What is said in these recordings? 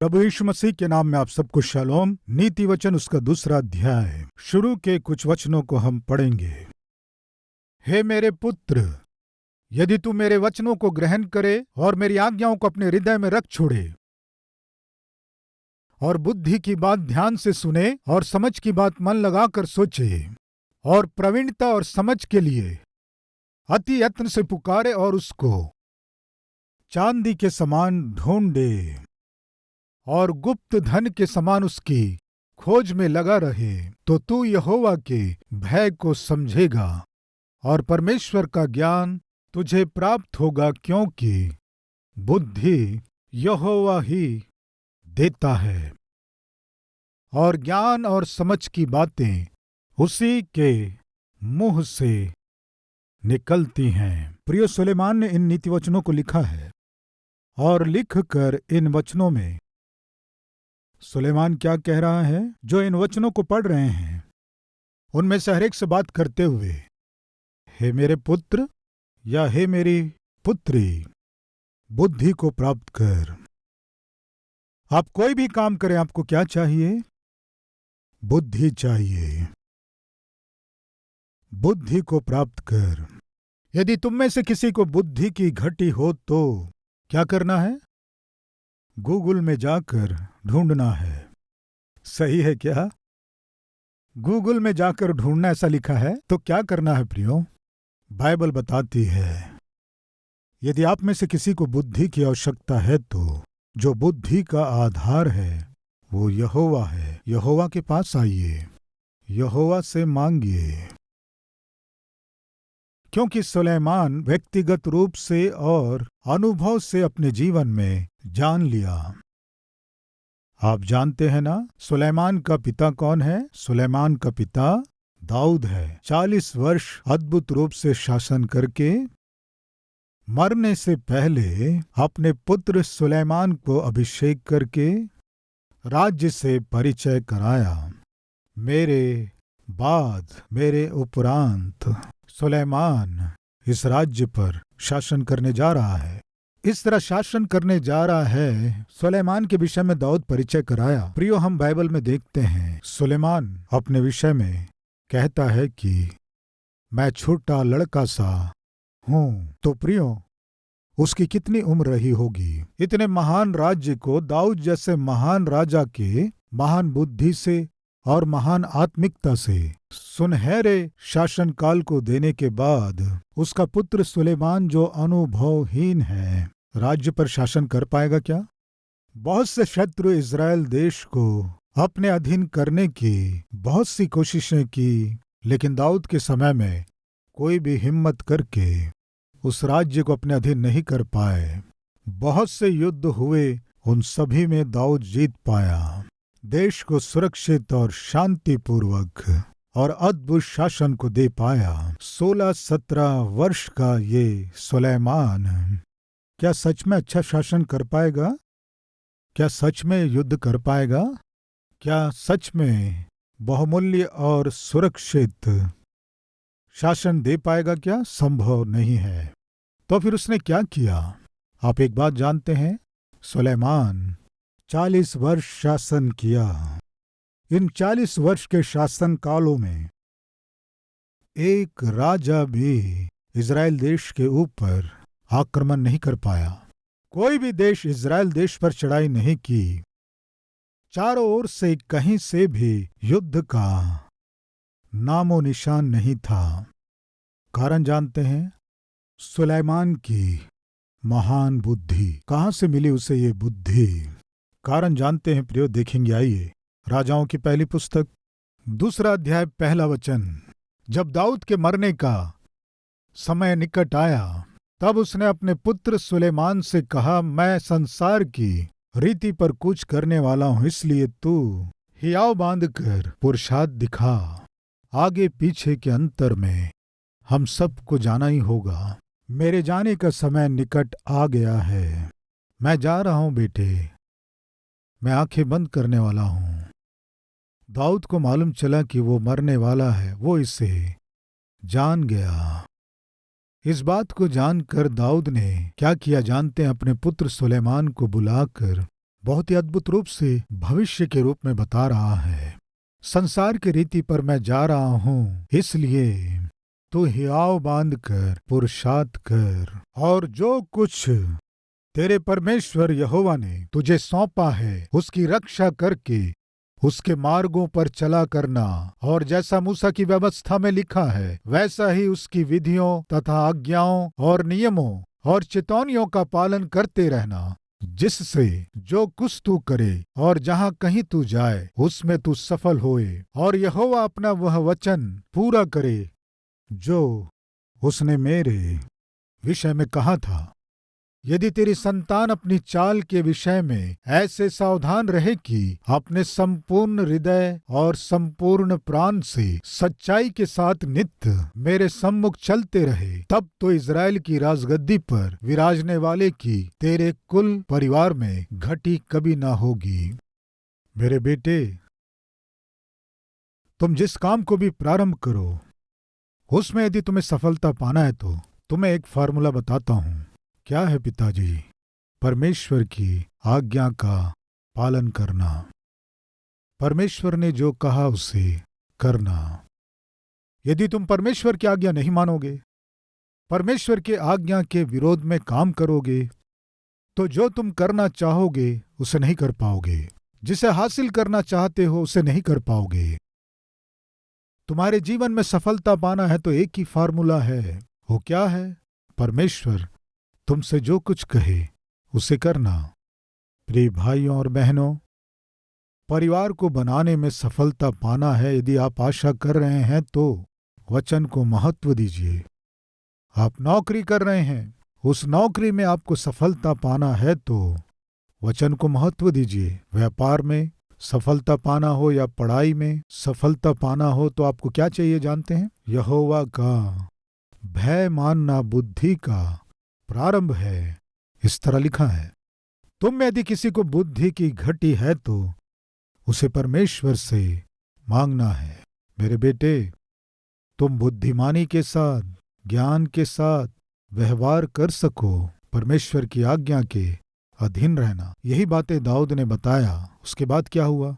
प्रभु यीशु मसीह के नाम में आप सबको शालोम। नीति वचन उसका दूसरा अध्याय शुरू के कुछ वचनों को हम पढ़ेंगे। हे मेरे पुत्र, यदि तू मेरे वचनों को ग्रहण करे और मेरी आज्ञाओं को अपने हृदय में रख छोड़े और बुद्धि की बात ध्यान से सुने और समझ की बात मन लगाकर सोचे और प्रवीणता और समझ के लिए अति यत्न से पुकारे और उसको चांदी के समान ढूंढे और गुप्त धन के समान उसकी खोज में लगा रहे, तो तू यहोवा के भय को समझेगा और परमेश्वर का ज्ञान तुझे प्राप्त होगा, क्योंकि बुद्धि यहोवा ही देता है और ज्ञान और समझ की बातें उसी के मुंह से निकलती हैं। प्रिय सुलेमान ने इन नीति वचनों को लिखा है और लिखकर इन वचनों में सुलेमान क्या कह रहा है? जो इन वचनों को पढ़ रहे हैं उनमें से हर एक से बात करते हुए, हे मेरे पुत्र या हे मेरी पुत्री, बुद्धि को प्राप्त कर। आप कोई भी काम करें, आपको क्या चाहिए? बुद्धि चाहिए। बुद्धि को प्राप्त कर। यदि तुम में से किसी को बुद्धि की घटी हो तो क्या करना है? गूगल में जाकर ढूंढना है। सही है क्या? गूगल में जाकर ढूंढना ऐसा लिखा है तो क्या करना है प्रियो? बाइबल बताती है यदि आप में से किसी को बुद्धि की आवश्यकता है तो जो बुद्धि का आधार है वो यहोवा है। यहोवा के पास आइए, यहोवा से मांगिए, क्योंकि सुलेमान व्यक्तिगत रूप से और अनुभव से अपने जीवन में जान लिया। आप जानते हैं ना सुलेमान का पिता कौन है? सुलेमान का पिता दाऊद है। 40 वर्ष अद्भुत रूप से शासन करके मरने से पहले अपने पुत्र सुलेमान को अभिषेक करके राज्य से परिचय कराया। मेरे बाद, मेरे उपरांत सुलेमान इस राज्य पर शासन करने जा रहा है। इस तरह शासन करने जा रहा है। सुलेमान के विषय में दाऊद परिचय कराया। प्रियो, हम बाइबल में देखते हैं सुलेमान अपने विषय में कहता है कि मैं छोटा लड़का सा हूं। तो प्रियो, उसकी कितनी उम्र रही होगी? इतने महान राज्य को दाऊद जैसे महान राजा के महान बुद्धि से और महान आत्मिकता से सुनहरे शासन काल को देने के बाद उसका पुत्र सुलेमान जो अनुभवहीन है, राज्य पर शासन कर पाएगा क्या? बहुत से शत्रु इज़राइल देश को अपने अधीन करने की बहुत सी कोशिशें की, लेकिन दाऊद के समय में कोई भी हिम्मत करके उस राज्य को अपने अधीन नहीं कर पाए। बहुत से युद्ध हुए, उन सभी में दाऊद जीत पाया। देश को सुरक्षित और शांतिपूर्वक और अद्भुत शासन को दे पाया। 16-17 वर्ष का ये सुलेमान क्या सच में अच्छा शासन कर पाएगा? क्या सच में युद्ध कर पाएगा? क्या सच में बहुमूल्य और सुरक्षित शासन दे पाएगा? क्या संभव नहीं है। तो फिर उसने क्या किया? आप एक बात जानते हैं, सुलेमान 40 वर्ष शासन किया। इन 40 वर्ष के शासन कालों में एक राजा भी इज़राइल देश के ऊपर आक्रमण नहीं कर पाया। कोई भी देश इज़राइल देश पर चढ़ाई नहीं की। चारों ओर से कहीं से भी युद्ध का नामो निशान नहीं था। कारण जानते हैं? सुलेमान की महान बुद्धि। कहां से मिली उसे ये बुद्धि? कारण जानते हैं प्रियो, देखेंगे। आइए, राजाओं की पहली पुस्तक 2 अध्याय 1 वचन। जब दाऊद के मरने का समय निकट आया तब उसने अपने पुत्र सुलेमान से कहा, मैं संसार की रीति पर कूच करने वाला हूं, इसलिए तू हियाव बांधकर पुरुषार्थ दिखा। आगे पीछे के अंतर में हम सबको जाना ही होगा। मेरे जाने का समय निकट आ गया है। मैं जा रहा हूं बेटे, मैं आंखें बंद करने वाला हूं। दाऊद को मालूम चला कि वो मरने वाला है। वो इसे जान गया। इस बात को जानकर दाऊद ने क्या किया जानते हैं? अपने पुत्र सुलेमान को बुलाकर बहुत ही अद्भुत रूप से भविष्य के रूप में बता रहा है। संसार की रीति पर मैं जा रहा हूँ, इसलिए तू हियाव बांध कर पुरुषार्थ कर, और जो कुछ तेरे परमेश्वर यहोवा ने तुझे सौंपा है उसकी रक्षा करके उसके मार्गों पर चला करना, और जैसा मूसा की व्यवस्था में लिखा है वैसा ही उसकी विधियों तथा आज्ञाओं और नियमों और चेतावनियों का पालन करते रहना, जिससे जो कुछ तू करे और जहाँ कहीं तू जाए उसमें तू सफल होए, और यहोवा अपना वह वचन पूरा करे जो उसने मेरे विषय में कहा था। यदि तेरी संतान अपनी चाल के विषय में ऐसे सावधान रहे कि अपने संपूर्ण हृदय और संपूर्ण प्राण से सच्चाई के साथ नित्य मेरे सम्मुख चलते रहे, तब तो इज़राइल की राजगद्दी पर विराजने वाले की तेरे कुल परिवार में घटी कभी ना होगी। मेरे बेटे, तुम जिस काम को भी प्रारंभ करो उसमें यदि तुम्हें सफलता पाना है तो तुम्हें एक फार्मूला बताता हूं। क्या है पिताजी? परमेश्वर की आज्ञा का पालन करना, परमेश्वर ने जो कहा उसे करना। यदि तुम परमेश्वर की आज्ञा नहीं मानोगे, परमेश्वर के आज्ञा के विरोध में काम करोगे, तो जो तुम करना चाहोगे उसे नहीं कर पाओगे, जिसे हासिल करना चाहते हो उसे नहीं कर पाओगे। तुम्हारे जीवन में सफलता पाना है तो एक ही फार्मूला है। वो क्या है? परमेश्वर तुमसे जो कुछ कहे उसे करना। प्रिय भाइयों और बहनों, परिवार को बनाने में सफलता पाना है यदि आप आशा कर रहे हैं तो वचन को महत्व दीजिए। आप नौकरी कर रहे हैं, उस नौकरी में आपको सफलता पाना है तो वचन को महत्व दीजिए। व्यापार में सफलता पाना हो या पढ़ाई में सफलता पाना हो तो आपको क्या चाहिए जानते हैं? यहोवा का भय मानना बुद्धि का प्रारंभ है, इस तरह लिखा है। तुम में यदि किसी को बुद्धि की घटी है तो उसे परमेश्वर से मांगना है। मेरे बेटे, तुम बुद्धिमानी के साथ, ज्ञान के साथ व्यवहार कर सको, परमेश्वर की आज्ञा के अधीन रहना। यही बातें दाऊद ने बताया। उसके बाद क्या हुआ?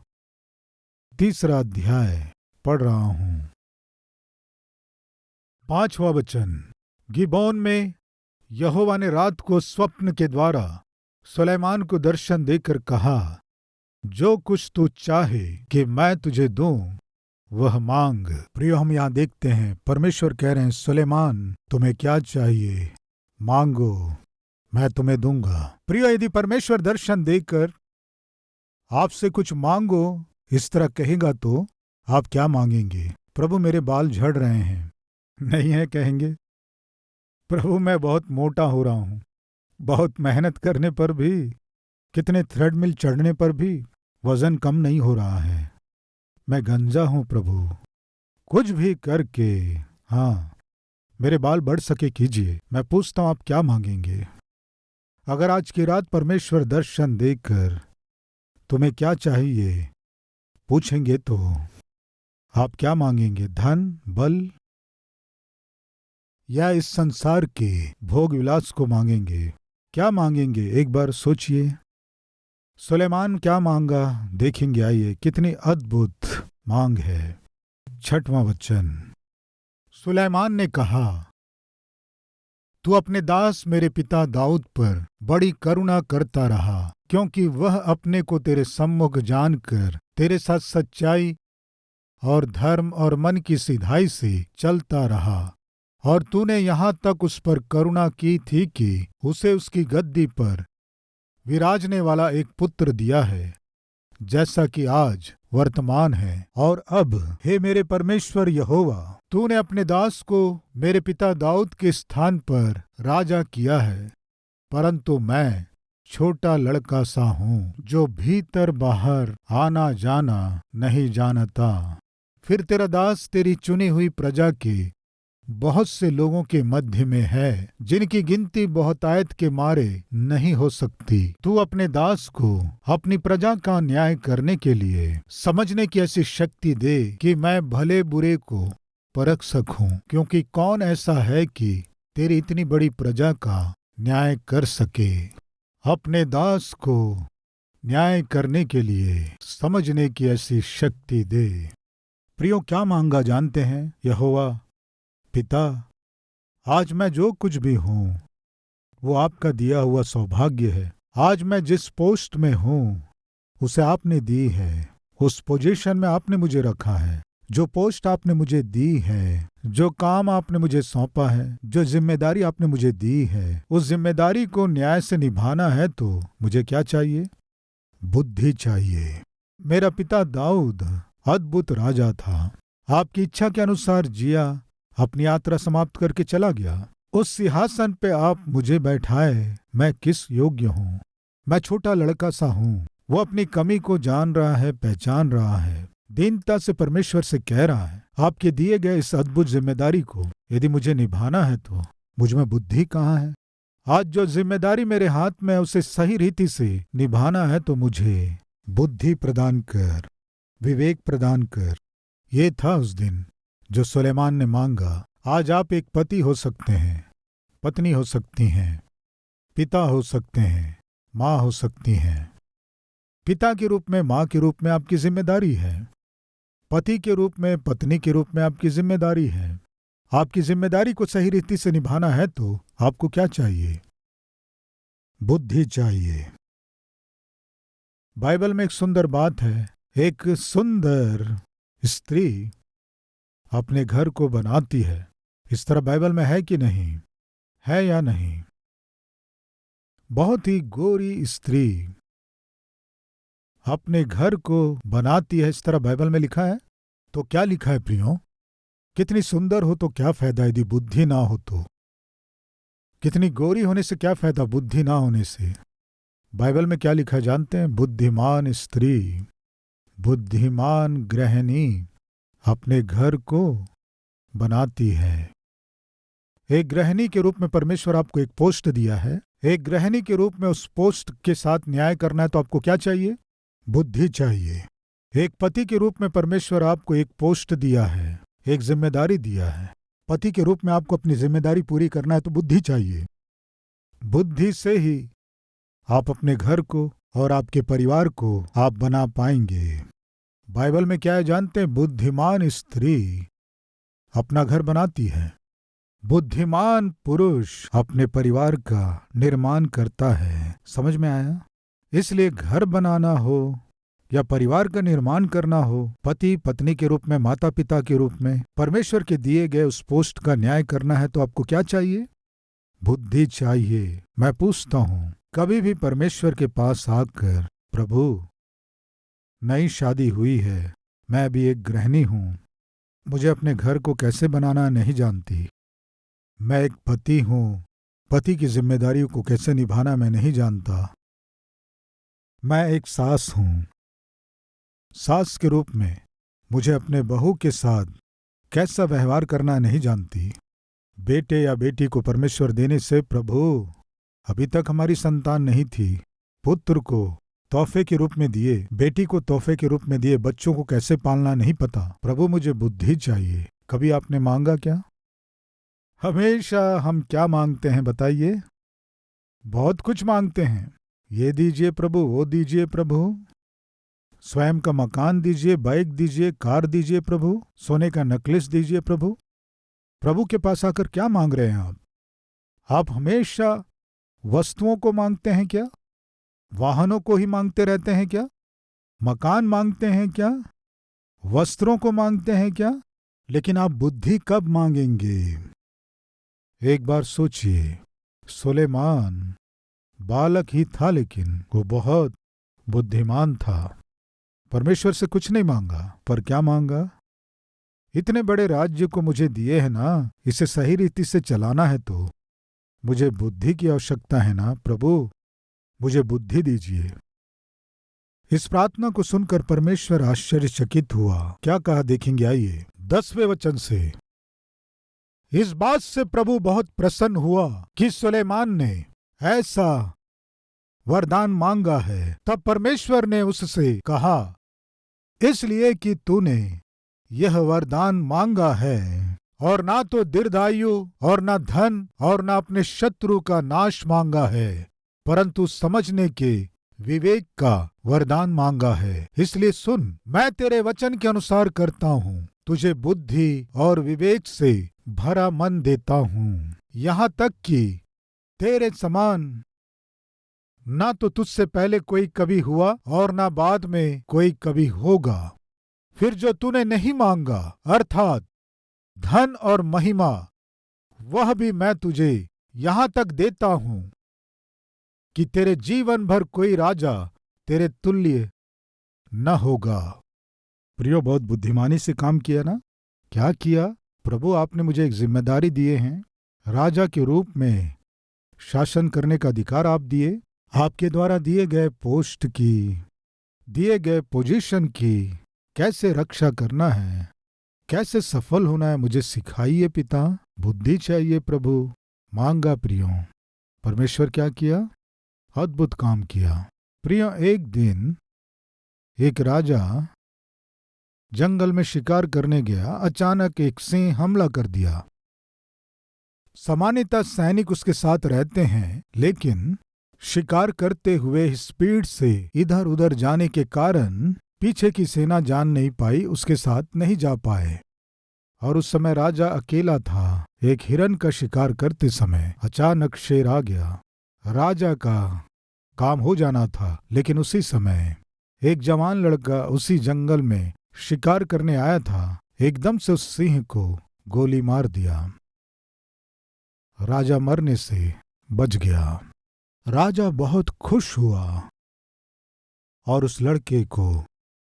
3 अध्याय पढ़ रहा हूं, 5वां वचन। गिबोन में यहोवा ने रात को स्वप्न के द्वारा सुलैमान को दर्शन देकर कहा, जो कुछ तू चाहे कि मैं तुझे दूं वह मांग। प्रियो, हम यहां देखते हैं परमेश्वर कह रहे हैं, सुलैमान तुम्हें क्या चाहिए मांगो, मैं तुम्हें दूंगा। प्रियो, यदि परमेश्वर दर्शन देकर आपसे कुछ मांगो इस तरह कहेगा तो आप क्या मांगेंगे? प्रभु मेरे बाल झड़ रहे हैं, नहीं है कहेंगे? प्रभु मैं बहुत मोटा हो रहा हूं, बहुत मेहनत करने पर भी, कितने थ्रेडमिल चढ़ने पर भी वजन कम नहीं हो रहा है, मैं गंजा हूं प्रभु, कुछ भी करके हाँ मेरे बाल बढ़ सके कीजिए। मैं पूछता हूं आप क्या मांगेंगे? अगर आज की रात परमेश्वर दर्शन देकर तुम्हें क्या चाहिए पूछेंगे तो आप क्या मांगेंगे? धन, बल या इस संसार के भोग विलास को मांगेंगे? क्या मांगेंगे? एक बार सोचिए। सुलेमान क्या मांगा देखेंगे, आइए। कितनी अद्भुत मांग है। 6वां वचन। सुलेमान ने कहा, तू अपने दास मेरे पिता दाऊद पर बड़ी करुणा करता रहा, क्योंकि वह अपने को तेरे सम्मुख जानकर तेरे साथ सच्चाई और धर्म और मन की सिधाई से चलता रहा, और तूने यहाँ तक उस पर करुणा की थी कि उसे उसकी गद्दी पर विराजने वाला एक पुत्र दिया है, जैसा कि आज वर्तमान है। और अब हे मेरे परमेश्वर यहोवा, तूने अपने दास को मेरे पिता दाऊद के स्थान पर राजा किया है, परंतु मैं छोटा लड़का सा हूँ, जो भीतर बाहर आना जाना नहीं जानता। फिर तेरा दास तेरी चुनी हुई प्रजा के बहुत से लोगों के मध्य में है, जिनकी गिनती बहुतायत के मारे नहीं हो सकती। तू अपने दास को अपनी प्रजा का न्याय करने के लिए समझने की ऐसी शक्ति दे कि मैं भले बुरे को परख सकूं, क्योंकि कौन ऐसा है कि तेरी इतनी बड़ी प्रजा का न्याय कर सके। अपने दास को न्याय करने के लिए समझने की ऐसी शक्ति दे। प्रियो, क्या मांगा जानते हैं? यहोवा पिता, आज मैं जो कुछ भी हूं वो आपका दिया हुआ सौभाग्य है। आज मैं जिस पोस्ट में हूं उसे आपने दी है। उस पोजीशन में आपने मुझे रखा है। जो पोस्ट आपने मुझे दी है, जो काम आपने मुझे सौंपा है, जो जिम्मेदारी आपने मुझे दी है, उस जिम्मेदारी को न्याय से निभाना है तो मुझे क्या चाहिए? बुद्धि चाहिए। मेरा पिता दाऊद अद्भुत राजा था। आपकी इच्छा के अनुसार जिया, अपनी यात्रा समाप्त करके चला गया। उस सिंहासन पे आप मुझे बैठाए, मैं किस योग्य हूँ? मैं छोटा लड़का सा हूँ। वो अपनी कमी को जान रहा है, पहचान रहा है, दीनता से परमेश्वर से कह रहा है, आपके दिए गए इस अद्भुत जिम्मेदारी को यदि मुझे निभाना है तो मुझ में बुद्धि कहाँ है? आज जो जिम्मेदारी मेरे हाथ में है उसे सही रीति से निभाना है तो मुझे बुद्धि प्रदान कर, विवेक प्रदान कर। ये था उस दिन जो सुलेमान ने मांगा। आज आप एक पति हो सकते हैं, पत्नी हो सकती हैं, पिता हो सकते हैं, माँ हो सकती हैं। पिता के रूप में, माँ के रूप में आपकी जिम्मेदारी है। पति के रूप में, पत्नी के रूप में आपकी जिम्मेदारी है। आपकी जिम्मेदारी को सही रीति से निभाना है तो आपको क्या चाहिए? बुद्धि चाहिए। बाइबल में एक सुंदर बात है। एक सुंदर स्त्री अपने घर को बनाती है। इस तरह बाइबल में है कि नहीं? है या नहीं? बहुत ही गोरी स्त्री अपने घर को बनाती है, इस तरह बाइबल में लिखा है। तो क्या लिखा है प्रियो? कितनी सुंदर हो तो क्या फायदा यदि बुद्धि ना हो तो? कितनी गोरी होने से क्या फायदा बुद्धि ना होने से? बाइबल में क्या लिखा है जानते हैं? बुद्धिमान स्त्री, बुद्धिमान गृहिणी अपने घर को बनाती है। एक गृहिणी के रूप में परमेश्वर आपको एक पोस्ट दिया है। एक गृहिणी के रूप में उस पोस्ट के साथ न्याय करना है तो आपको क्या चाहिए? बुद्धि चाहिए। एक पति के रूप में परमेश्वर आपको एक पोस्ट दिया है, एक जिम्मेदारी दिया है। पति के रूप में आपको अपनी जिम्मेदारी पूरी करना है तो बुद्धि चाहिए। बुद्धि से ही आप अपने घर को और आपके परिवार को आप बना पाएंगे। बाइबल में क्या है जानते हैं? बुद्धिमान स्त्री अपना घर बनाती है। बुद्धिमान पुरुष अपने परिवार का निर्माण करता है। समझ में आया? इसलिए घर बनाना हो या परिवार का निर्माण करना हो, पति पत्नी के रूप में, माता पिता के रूप में परमेश्वर के दिए गए उस पोस्ट का न्याय करना है तो आपको क्या चाहिए? बुद्धि चाहिए। मैं पूछता हूं, कभी भी परमेश्वर के पास आकर, प्रभु नई शादी हुई है, मैं अभी एक गृहिणी हूं, मुझे अपने घर को कैसे बनाना नहीं जानती, मैं एक पति हूं, पति की जिम्मेदारियों को कैसे निभाना मैं नहीं जानता, मैं एक सास हूं, सास के रूप में मुझे अपने बहू के साथ कैसा व्यवहार करना नहीं जानती। बेटे या बेटी को परमेश्वर देने से, प्रभु अभी तक हमारी संतान नहीं थी, पुत्र को तोहफे के रूप में दिए, बेटी को तोहफे के रूप में दिए, बच्चों को कैसे पालना नहीं पता। प्रभु मुझे बुद्धि चाहिए। कभी आपने मांगा क्या? हमेशा हम क्या मांगते हैं बताइए? बहुत कुछ मांगते हैं। ये दीजिए प्रभु, वो दीजिए प्रभु, स्वयं का मकान दीजिए, बाइक दीजिए, कार दीजिए प्रभु, सोने का नेकलेस दीजिए प्रभु। प्रभु के पास आकर क्या मांग रहे हैं आप? आप हमेशा वस्तुओं को मांगते हैं क्या? वाहनों को ही मांगते रहते हैं क्या? मकान मांगते हैं क्या? वस्त्रों को मांगते हैं क्या? लेकिन आप बुद्धि कब मांगेंगे? एक बार सोचिए, सुलेमान बालक ही था लेकिन वो बहुत बुद्धिमान था। परमेश्वर से कुछ नहीं मांगा, पर क्या मांगा? इतने बड़े राज्य को मुझे दिए है ना, इसे सही रीति से चलाना है तो मुझे बुद्धि की आवश्यकता है ना। प्रभु मुझे बुद्धि दीजिए। इस प्रार्थना को सुनकर परमेश्वर आश्चर्यचकित हुआ। क्या कहा देखेंगे, आइए 10वें वचन से। इस बात से प्रभु बहुत प्रसन्न हुआ कि सुलेमान ने ऐसा वरदान मांगा है। तब परमेश्वर ने उससे कहा, इसलिए कि तूने यह वरदान मांगा है और ना तो दीर्घायु और ना धन और ना अपने शत्रु का नाश मांगा है, परंतु समझने के, विवेक का वरदान मांगा है। इसलिए सुन, मैं तेरे वचन के अनुसार करता हूँ। तुझे बुद्धि और विवेक से भरा मन देता हूँ, यहाँ तक कि तेरे समान ना तो तुझसे पहले कोई कभी हुआ और ना बाद में कोई कभी होगा। फिर जो तूने नहीं मांगा, अर्थात धन और महिमा, वह भी मैं तुझे यहाँ तक देता हूँ कि तेरे जीवन भर कोई राजा तेरे तुल्य न होगा। प्रियो, बहुत बुद्धिमानी से काम किया ना? क्या किया? प्रभु, आपने मुझे एक जिम्मेदारी दिए हैं, राजा के रूप में शासन करने का अधिकार आप दिए। आपके द्वारा दिए गए पोस्ट की, दिए गए पोजीशन की कैसे रक्षा करना है, कैसे सफल होना है, मुझे सिखाइए पिता। बुद्धि चाहिए प्रभु। मांगा प्रियो। परमेश्वर क्या किया? अद्भुत काम किया। प्रियो, एक दिन एक राजा जंगल में शिकार करने गया। अचानक एक सिंह हमला कर दिया। सामान्यतः सैनिक उसके साथ रहते हैं, लेकिन शिकार करते हुए स्पीड से इधर उधर जाने के कारण पीछे की सेना जान नहीं पाई, उसके साथ नहीं जा पाए। और उस समय राजा अकेला था। एक हिरन का शिकार करते समय अचानक शेर आ गया। राजा का काम हो जाना था, लेकिन उसी समय एक जवान लड़का उसी जंगल में शिकार करने आया था। एकदम से उस सिंह को गोली मार दिया। राजा मरने से बच गया। राजा बहुत खुश हुआ और उस लड़के को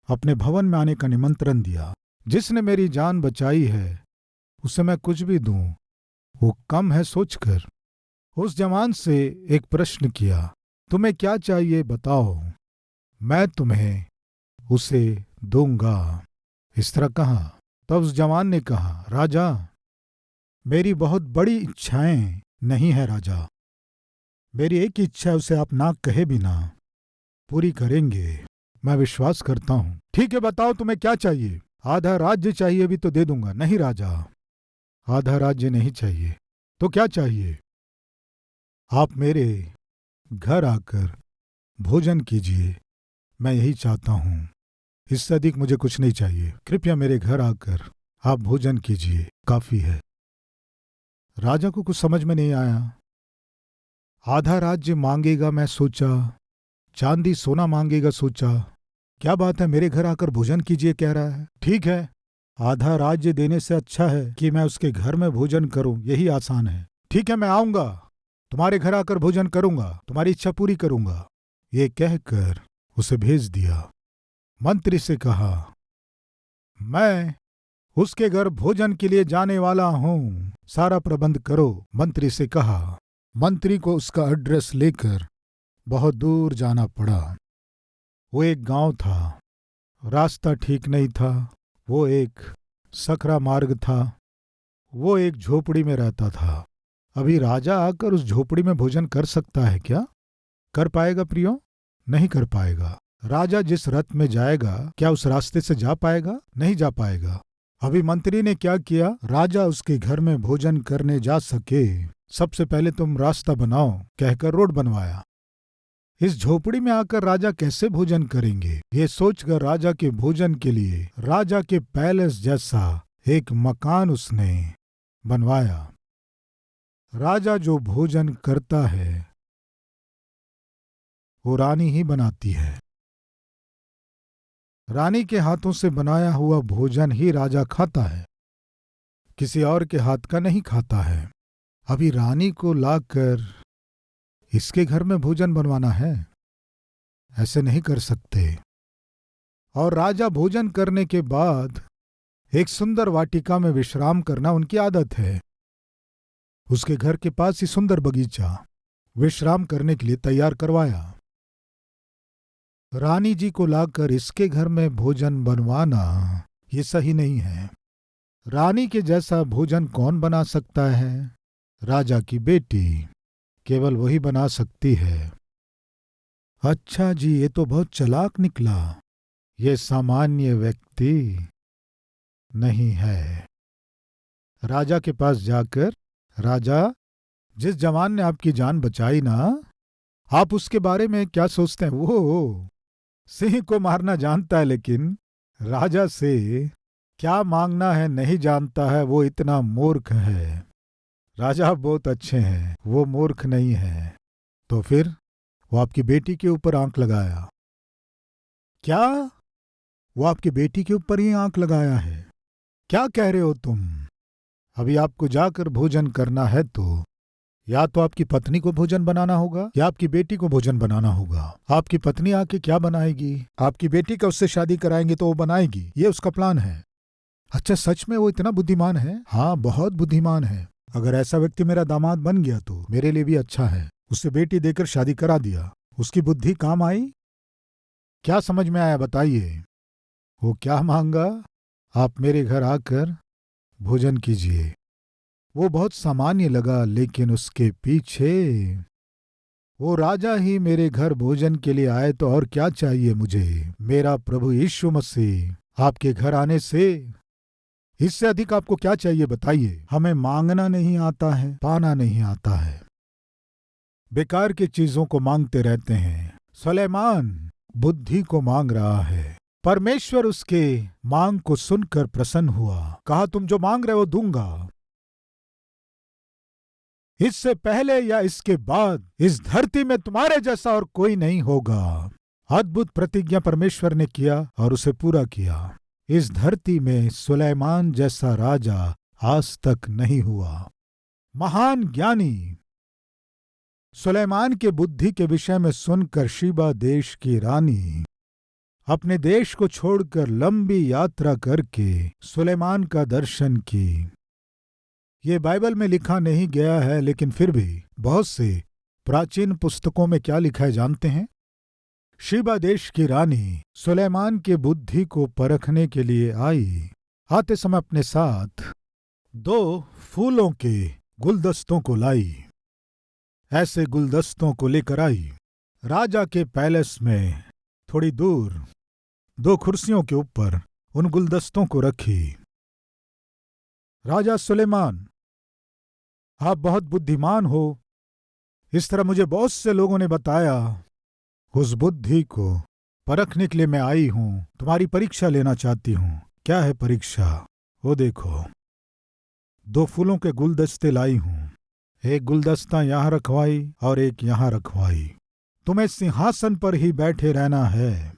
अपने भवन में आने का निमंत्रण दिया। जिसने मेरी जान बचाई है, उसे मैं कुछ भी दूं वो कम है सोचकर उस जवान से एक प्रश्न किया, तुम्हें क्या चाहिए बताओ, मैं तुम्हें उसे दूंगा। इस तरह कहा। तब उस जवान ने कहा, राजा, मेरी बहुत बड़ी इच्छाएं नहीं है राजा। मेरी एक इच्छा है, उसे आप ना कहे बिना पूरी करेंगे, मैं विश्वास करता हूं। ठीक है, बताओ तुम्हें क्या चाहिए? आधा राज्य चाहिए भी तो दे दूंगा। नहीं राजा, आधा राज्य नहीं चाहिए। तो क्या चाहिए? आप मेरे घर आकर भोजन कीजिए, मैं यही चाहता हूं। इससे अधिक मुझे कुछ नहीं चाहिए। कृपया मेरे घर आकर आप भोजन कीजिए, काफी है। राजा को कुछ समझ में नहीं आया। आधा राज्य मांगेगा, मैं सोचा। चांदी सोना मांगेगा, सोचा। क्या बात है, मेरे घर आकर भोजन कीजिए कह रहा है। ठीक है, आधा राज्य देने से अच्छा है कि मैं उसके घर में भोजन करूं, यही आसान है। ठीक है, मैं आऊंगा, तुम्हारे घर आकर भोजन करूंगा, तुम्हारी इच्छा पूरी करूंगा। ये कहकर उसे भेज दिया। मंत्री से कहा, मैं उसके घर भोजन के लिए जाने वाला हूं, सारा प्रबंध करो। मंत्री से कहा। मंत्री को उसका एड्रेस लेकर बहुत दूर जाना पड़ा। वो एक गांव था, रास्ता ठीक नहीं था, वो एक सकरा मार्ग था, वो एक झोपड़ी में रहता था। अभी राजा आकर उस झोपड़ी में भोजन कर सकता है क्या? कर पाएगा प्रियो? नहीं कर पाएगा। राजा जिस रथ में जाएगा, क्या उस रास्ते से जा पाएगा? नहीं जा पाएगा। अभी मंत्री ने क्या किया? राजा उसके घर में भोजन करने जा सके, सबसे पहले तुम रास्ता बनाओ कहकर रोड बनवाया। इस झोपड़ी में आकर राजा कैसे भोजन करेंगे, ये सोचकर राजा के भोजन के लिए राजा के पैलेस जैसा एक मकान उसने बनवाया। राजा जो भोजन करता है वो रानी ही बनाती है। रानी के हाथों से बनाया हुआ भोजन ही राजा खाता है, किसी और के हाथ का नहीं खाता है। अभी रानी को लाकर इसके घर में भोजन बनवाना है, ऐसे नहीं कर सकते। और राजा भोजन करने के बाद एक सुंदर वाटिका में विश्राम करना उनकी आदत है। उसके घर के पास ही सुंदर बगीचा विश्राम करने के लिए तैयार करवाया। रानी जी को लाकर इसके घर में भोजन बनवाना ये सही नहीं है। रानी के जैसा भोजन कौन बना सकता है? राजा की बेटी, केवल वही बना सकती है। अच्छा जी, ये तो बहुत चालाक निकला, ये सामान्य व्यक्ति नहीं है। राजा के पास जाकर, राजा, जिस जवान ने आपकी जान बचाई ना, आप उसके बारे में क्या सोचते हैं? वो सिंह को मारना जानता है, लेकिन राजा से क्या मांगना है नहीं जानता है। वो इतना मूर्ख है। राजा बहुत अच्छे हैं, वो मूर्ख नहीं है। तो फिर वो आपकी बेटी के ऊपर आंख लगाया। क्या? वो आपकी बेटी के ऊपर ही आंख लगाया है? क्या कह रहे हो तुम? अभी आपको जाकर भोजन करना है तो या तो आपकी पत्नी को भोजन बनाना होगा या आपकी बेटी को भोजन बनाना होगा। आपकी पत्नी आके क्या बनाएगी? आपकी बेटी का उससे शादी कराएंगे तो वो बनाएगी, ये उसका प्लान है। अच्छा, सच में वो इतना बुद्धिमान है? हाँ, बहुत बुद्धिमान है। अगर ऐसा व्यक्ति मेरा दामाद बन गया तो मेरे लिए भी अच्छा है। उससे बेटी देकर शादी करा दिया। उसकी बुद्धि काम आई? क्या समझ में आया बताइए? वो क्या मांगा? आप मेरे घर आकर भोजन कीजिए। वो बहुत सामान्य लगा, लेकिन उसके पीछे वो राजा ही मेरे घर भोजन के लिए आए तो और क्या चाहिए मुझे? मेरा प्रभु यीशु मसीह आपके घर आने से इससे अधिक आपको क्या चाहिए बताइए? हमें मांगना नहीं आता है, पाना नहीं आता है। बेकार की चीजों को मांगते रहते हैं। सुलेमान बुद्धि को मांग रहा है। परमेश्वर उसके मांग को सुनकर प्रसन्न हुआ। कहा, तुम जो मांग रहे हो दूंगा। इससे पहले या इसके बाद इस धरती में तुम्हारे जैसा और कोई नहीं होगा। अद्भुत प्रतिज्ञा परमेश्वर ने किया और उसे पूरा किया। इस धरती में सुलेमान जैसा राजा आज तक नहीं हुआ। महान ज्ञानी। सुलेमान के बुद्धि के विषय में सुनकर शीबा देश की रानी अपने देश को छोड़कर लंबी यात्रा करके सुलेमान का दर्शन की। ये बाइबल में लिखा नहीं गया है, लेकिन फिर भी बहुत से प्राचीन पुस्तकों में क्या लिखा है जानते हैं? शीबा देश की रानी सुलेमान के बुद्धि को परखने के लिए आई। आते समय अपने साथ 2 फूलों के गुलदस्तों को लाई। ऐसे गुलदस्तों को लेकर आई। राजा के पैलेस में थोड़ी दूर 2 कुर्सियों के ऊपर उन गुलदस्तों को रखी। राजा सुलेमान, आप बहुत बुद्धिमान हो, इस तरह मुझे बहुत से लोगों ने बताया। उस बुद्धि को परखने के लिए मैं आई हूं। तुम्हारी परीक्षा लेना चाहती हूं। क्या है परीक्षा? वो देखो, 2 फूलों के गुलदस्ते लाई हूं। एक गुलदस्ता यहां रखवाई और एक यहां रखवाई। तुम्हें सिंहासन पर ही बैठे रहना है।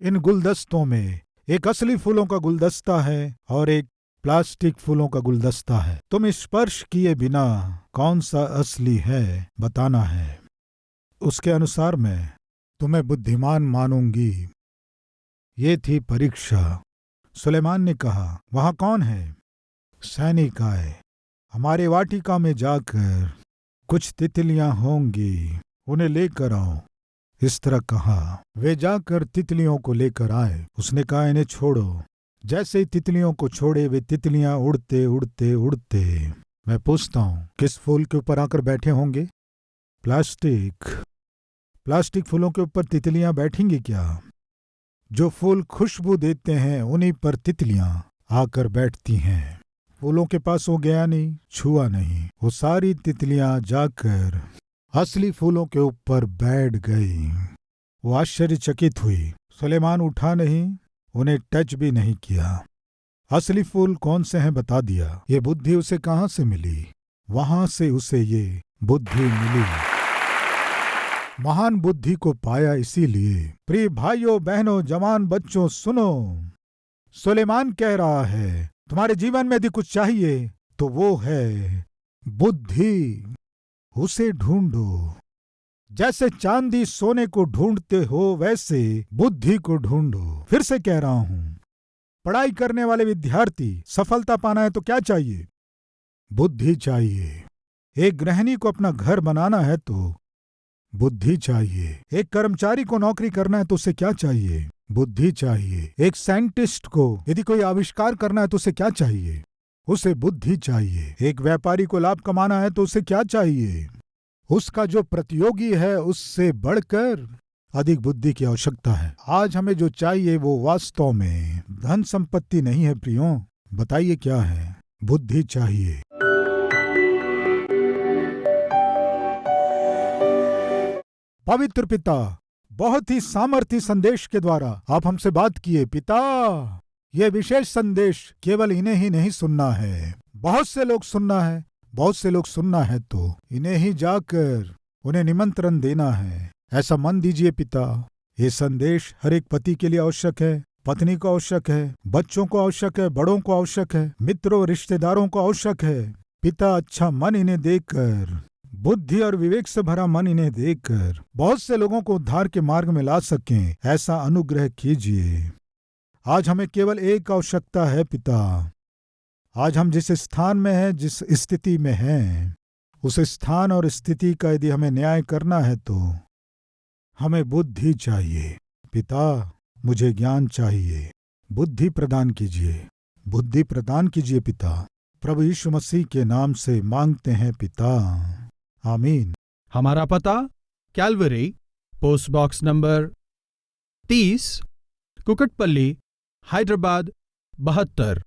इन गुलदस्तों में एक असली फूलों का गुलदस्ता है और एक प्लास्टिक फूलों का गुलदस्ता है। तुम स्पर्श किए बिना कौन सा असली है बताना है। उसके अनुसार मैं तुम्हें बुद्धिमान मानूंगी। ये थी परीक्षा। सुलेमान ने कहा, वहां कौन है? सैनिक आए। हमारे वाटिका में जाकर कुछ तितलियां होंगी, उन्हें लेकर आओ। इस तरह कहा। वे जाकर तितलियों को लेकर आए। उसने कहा, इन्हें छोड़ो। जैसे ही तितलियों को छोड़े, वे तितलियां उड़ते उड़ते उड़ते, मैं पूछता हूं, किस फूल के ऊपर आकर बैठे होंगे? प्लास्टिक फूलों के ऊपर तितलियां बैठेंगी क्या? जो फूल खुशबू देते हैं उन्हीं पर तितलियां आकर बैठती हैं। फूलों के पास वो गया नहीं, छुआ नहीं। वो सारी तितलियां जाकर असली फूलों के ऊपर बैठ गई। वो आश्चर्यचकित हुई। सुलेमान उठा नहीं, उन्हें टच भी नहीं किया। असली फूल कौन से हैं बता दिया। ये बुद्धि उसे कहां से मिली? वहां से उसे ये बुद्धि मिली। महान बुद्धि को पाया इसीलिए। प्रिय भाइयों बहनों जवान बच्चों सुनो, सुलेमान कह रहा है तुम्हारे जीवन में यदि कुछ चाहिए तो वो है बुद्धि। उसे ढूंढो। जैसे चांदी सोने को ढूंढते हो वैसे बुद्धि को ढूंढो। फिर से कह रहा हूं, पढ़ाई करने वाले विद्यार्थी सफलता पाना है तो क्या चाहिए? बुद्धि चाहिए। एक गृहिणी को अपना घर बनाना है तो बुद्धि चाहिए। एक कर्मचारी को नौकरी करना है तो उसे क्या चाहिए? बुद्धि चाहिए। एक साइंटिस्ट को यदि कोई आविष्कार करना है तो उसे क्या चाहिए? उसे बुद्धि चाहिए। एक व्यापारी को लाभ कमाना है तो उसे क्या चाहिए? उसका जो प्रतियोगी है उससे बढ़कर अधिक बुद्धि की आवश्यकता है। आज हमें जो चाहिए वो वास्तव में धन संपत्ति नहीं है प्रियो। बताइए क्या है? बुद्धि चाहिए। पवित्र पिता, बहुत ही सामर्थी संदेश के द्वारा आप हमसे बात किए पिता। यह विशेष संदेश केवल इन्हें ही नहीं सुनना है, बहुत से लोग सुनना है, बहुत से लोग सुनना है तो इन्हें ही जाकर उन्हें निमंत्रण देना है। ऐसा मन दीजिए पिता। ये संदेश हर एक पति के लिए आवश्यक है, पत्नी को आवश्यक है, बच्चों को आवश्यक है, बड़ों को आवश्यक है, मित्रों रिश्तेदारों को आवश्यक है। पिता, अच्छा मन इन्हें देकर, बुद्धि और विवेक से भरा मन इन्हें देकर बहुत से लोगों को उद्धार के मार्ग में ला सकें, ऐसा अनुग्रह कीजिए। आज हमें केवल एक आवश्यकता है पिता। आज हम जिस स्थान में हैं, जिस स्थिति में हैं, उस स्थान और स्थिति का यदि हमें न्याय करना है तो हमें बुद्धि चाहिए। पिता, मुझे ज्ञान चाहिए, बुद्धि प्रदान कीजिए, बुद्धि प्रदान कीजिए पिता। प्रभु यीशु मसीह के नाम से मांगते हैं पिता, आमीन। हमारा पता Calvary, post box number 30, Kukatpally, Hyderabad 72।